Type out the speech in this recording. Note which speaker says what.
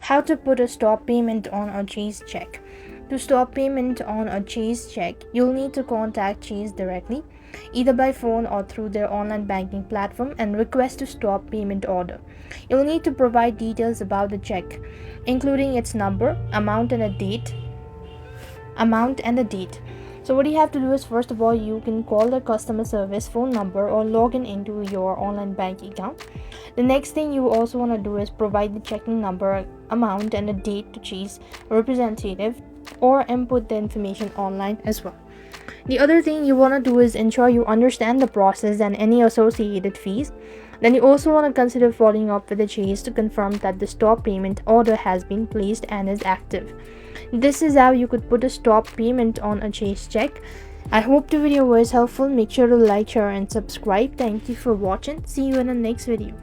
Speaker 1: How to put a stop payment on a Chase check. To stop payment on a Chase check, you'll need to contact Chase directly, either by phone or through their online banking platform, and request to stop payment order. You'll need to provide details about the check, including its number, amount and the date. So what you have to do is, first of all, you can call the customer service phone number or log in into your online bank account. The next thing you also want to do is provide the checking number, amount and the date to Chase representative, or input the information online as well. The other thing you want to do is ensure you understand the process and any associated fees. Then you also want to consider following up with the Chase to confirm that the stop payment order has been placed and is active. This is how you could put a stop payment on a Chase check. I hope the video was helpful. Make sure to like, share and subscribe. Thank you for watching. See you in the next video.